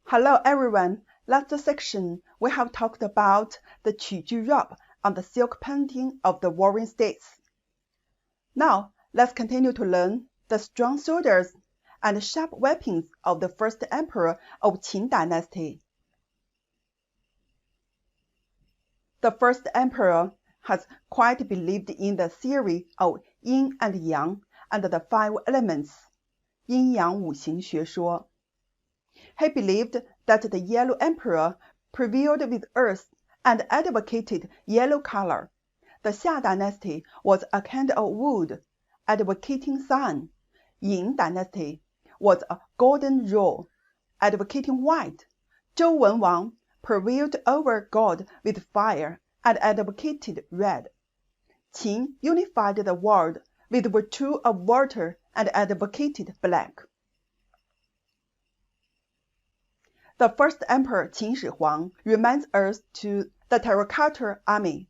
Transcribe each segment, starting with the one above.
Hello everyone. Last section, we have talked about the Qiju robe on the silk painting of the warring states. Now, let's continue to learn the strong shoulders and sharp weapons of the first emperor of Qin Dynasty. The first emperor has quite believed in the theory of yin and yang and the five elements, 阴阳五行学说. He believed that the yellow emperor prevailed with earth and advocated yellow color. The Xia dynasty was a kind of wood, advocating sun. Yin dynasty was a golden rule, advocating white. Zhou Wenwang prevailed over God with fire and advocated red. Qin unified the world with virtue of water and advocated black. The first emperor Qin Shi Huang reminds us to the terracotta army.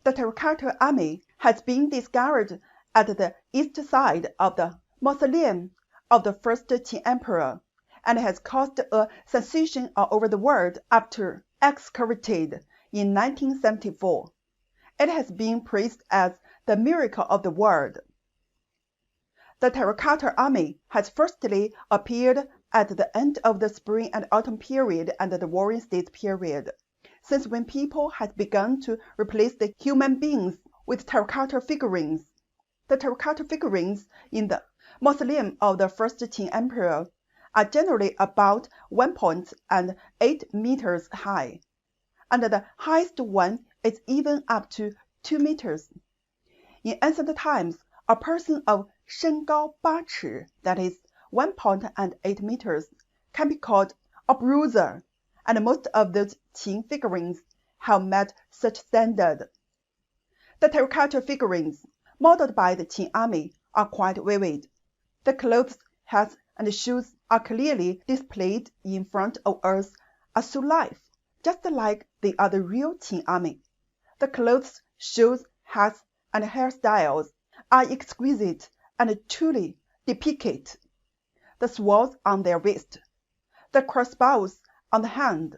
The terracotta army has been discovered at the east side of the mausoleum of the first Qin emperor and has caused a sensation all over the world after excavated in 1974. It has been praised as the miracle of the world. The terracotta army has firstly appeared at the end of the spring and autumn period and the warring states period, since when people had begun to replace the human beings with terracotta figurines. The terracotta figurines in the mausoleum of the first Qin emperor are generally about 1.8 meters high, and the highest one is even up to 2 meters. In ancient times, a person of 身高8尺, that is 1.8 meters, can be called a bruiser, and most of those Qin figurines have met such standard. The terracotta figurines, modeled by the Qin army, are quite vivid. The clothes, hats, and shoes are clearly displayed in front of us as to life, just like they are the real Qin army. The clothes, shoes, hats, and hairstyles are exquisite and truly depict the swords on their waist, the crossbows on the hand,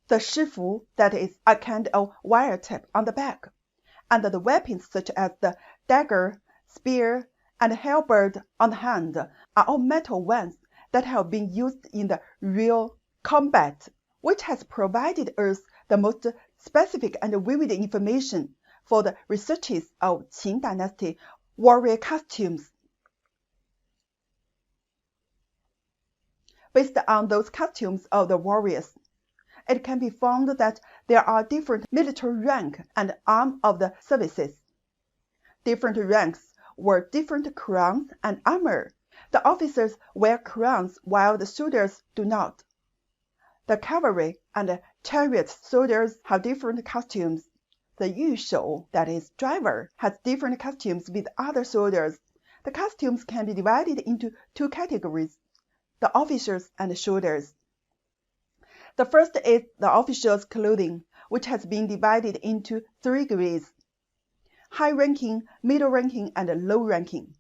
the shifu, that is a kind of wire tip on the back, and the weapons such as the dagger, spear, and halberd on the hand are all metal ones that have been used in the real combat, which has provided us the most specific and vivid information for the researches of Qin Dynasty warrior costumes. Based on those costumes of the warriors, it can be found that there are different military rank and arm of the services. Different ranks wear different crowns and armor. The officers wear crowns while the soldiers do not. The cavalry and chariot soldiers have different costumes. The yūshou, that is driver, has different costumes with other soldiers. The costumes can be divided into two categories, the officers and soldiers. The first is the officers' clothing, which has been divided into 3 grades: high ranking, middle ranking, and low ranking.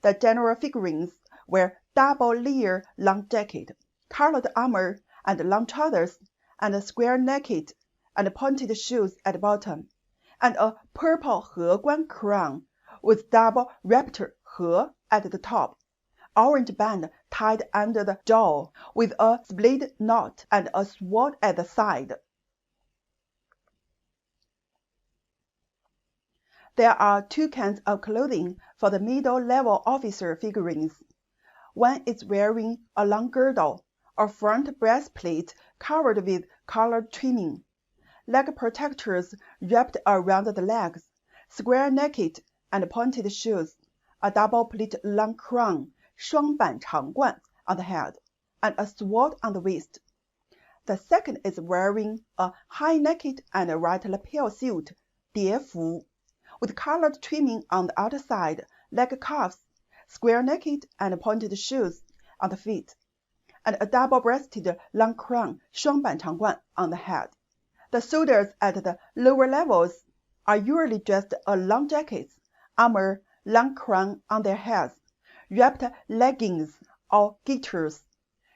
The general figurines wear double-layer long jacket, colored armor, and long trousers, and square necked and pointed shoes at the bottom, and a purple Heguan crown with double raptor He at the top, orange band tied under the jaw with a split knot and a sword at the side. There are 2 kinds of clothing for the middle-level officer figurines. One is wearing a long girdle, or front breastplate covered with colored trimming, leg protectors wrapped around the legs, square-necked and pointed shoes, a double-pleated long crown, 双板长冠, on the head, and a sword on the waist. The second is wearing a high-necked and right lapel suit, 蝶服, with colored trimming on the outside, leg cuffs, square-necked and pointed shoes on the feet, and a double-breasted long crown, 双板长冠, on the head. The soldiers at the lower levels are usually dressed in long jackets, armor, long crown on their heads, wrapped leggings or gaiters,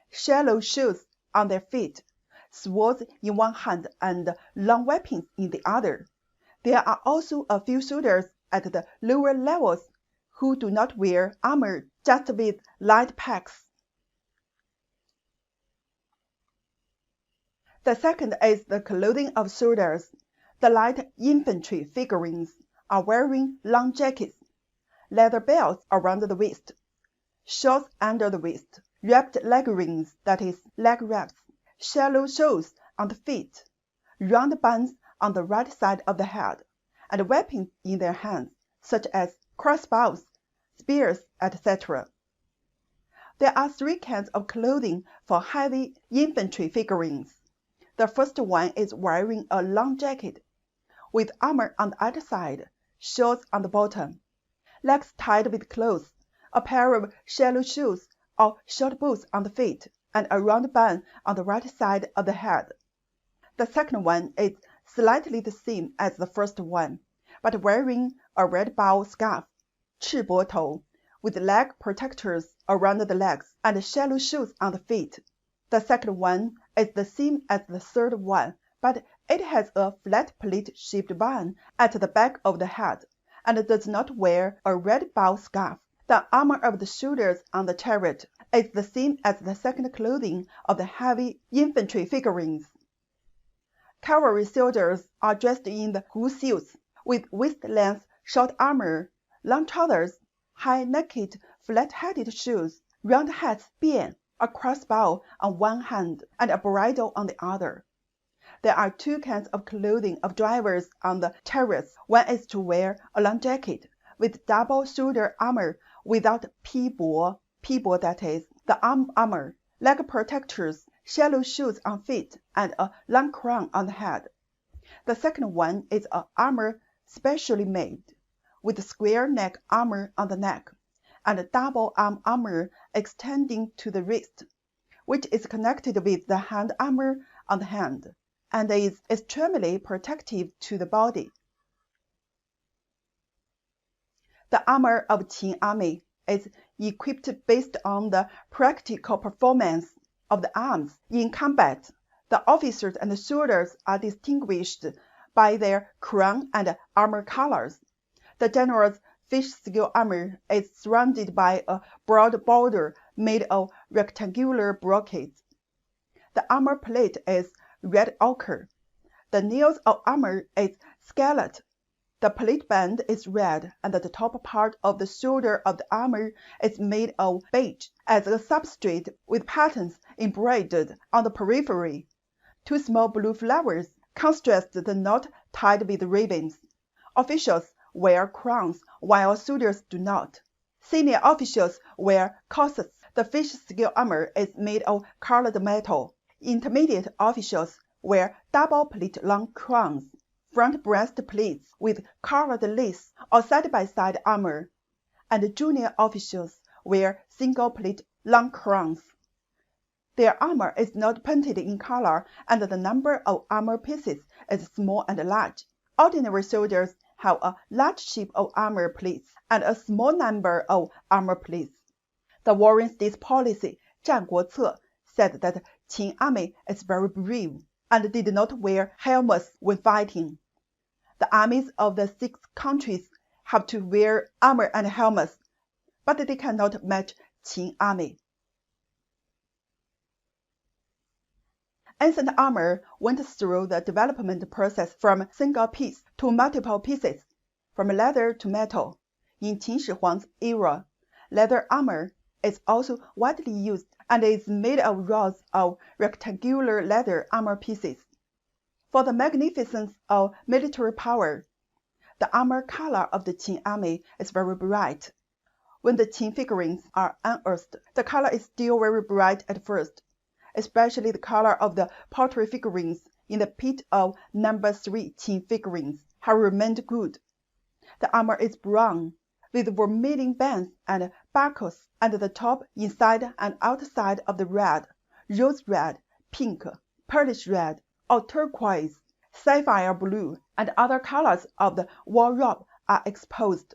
shallow shoes on their feet, swords in one hand and long weapons in the other. There are also a few soldiers at the lower levels who do not wear armor, just with light packs. The second is the clothing of soldiers. The light infantry figurines are wearing long jackets, leather belts around the waist, shorts under the waist, wrapped leggings, that is, leg wraps, shallow shoes on the feet, round bands on the right side of the head, and weapons in their hands, such as crossbows, spears, etc. There are three kinds of clothing for heavy infantry figurines. The first one is wearing a long jacket, with armor on the outside, shorts on the bottom, legs tied with clothes, a pair of shallow shoes or short boots on the feet, and a round band on the right side of the head. The second one is slightly the same as the first one, but wearing a red bow scarf, 赤膊头, with leg protectors around the legs and shallow shoes on the feet. The second one is the same as the third one, but it has a flat plate-shaped band at the back of the head, and does not wear a red bow scarf. The armor of the soldiers on the chariot is the same as the second clothing of the heavy infantry figurines. Cavalry soldiers are dressed in the hussils, with waist-length short armor, long trousers, high-necked, flat-headed shoes, round hats, bian, a crossbow on one hand, and a bridle on the other. There are two kinds of clothing of drivers on the chariots. One is to wear a long jacket with double shoulder armor without 披帛, that is, the arm armor, leg protectors, shallow shoes on feet, and a long crown on the head. The second one is an armor specially made, with square neck armor on the neck, and double arm armor extending to the wrist, which is connected with the hand armor on the hand, and is extremely protective to the body. The armor of Qin army is equipped based on the practical performance of the arms in combat. The officers and soldiers are distinguished by their crown and armor colors. The general's fish scale armor is surrounded by a broad border made of rectangular brocades. The armor plate is red ochre. The nails of armor is scarlet. The plate band is red, and the top part of the shoulder of the armor is made of beige as a substrate with patterns embroidered on the periphery. Two small blue flowers contrast the knot tied with ribbons. Officials wear crowns, while soldiers do not. Senior officials wear corsets. The fish scale armor is made of colored metal. Intermediate officials wear double-plate long crowns, front breastplates with colored lace or side-by-side armor, and junior officials wear single-plate long crowns. Their armor is not painted in color, and the number of armor pieces is small and large. Ordinary soldiers have a large shape of armor plates and a small number of armor plates. The Warring States Policy, 战国策, said that Qin army is very brave and did not wear helmets when fighting. The armies of the 6 countries have to wear armor and helmets, but they cannot match Qin army. Ancient armor went through the development process from single piece to multiple pieces, from leather to metal. In Qin Shi Huang's era, leather armor is also widely used and is made of rows of rectangular leather armor pieces. For the magnificence of military power, the armor color of the Qin army is very bright. When the Qin figurines are unearthed, the color is still very bright at first, especially the color of the pottery figurines in the pit of number 3 Qin figurines have remained good. The armor is brown, with vermilion bands and buckles, and the top, inside and outside of the red, rose red, pink, pearlish red, or turquoise, sapphire blue, and other colors of the war robe are exposed.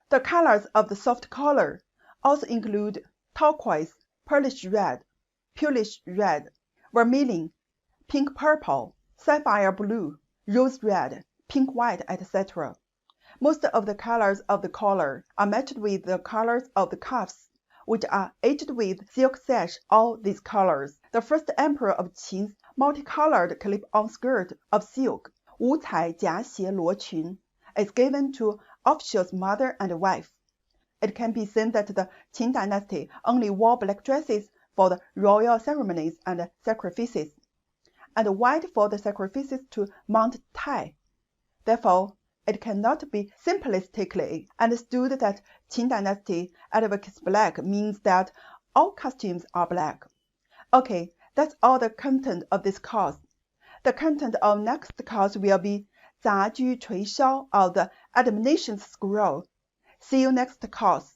The colors of the soft color also include turquoise, pearlish red, vermilion, pink purple, sapphire blue, rose red, pink white, etc. Most of the colors of the collar are matched with the colors of the cuffs, which are edged with silk sash. All these colors. The first emperor of Qin's multicolored clip-on skirt of silk, 五彩夹斜罗裙, is given to officials' mother and wife. It can be seen that the Qin dynasty only wore black dresses for the royal ceremonies and sacrifices, and white for the sacrifices to Mount Tai. Therefore, it cannot be simplistically understood that Qin dynasty advocates black means that all costumes are black. Okay, that's all the content of this course. The content of next course will be 杂居垂箫 of the Admonitions Scroll. See you next course.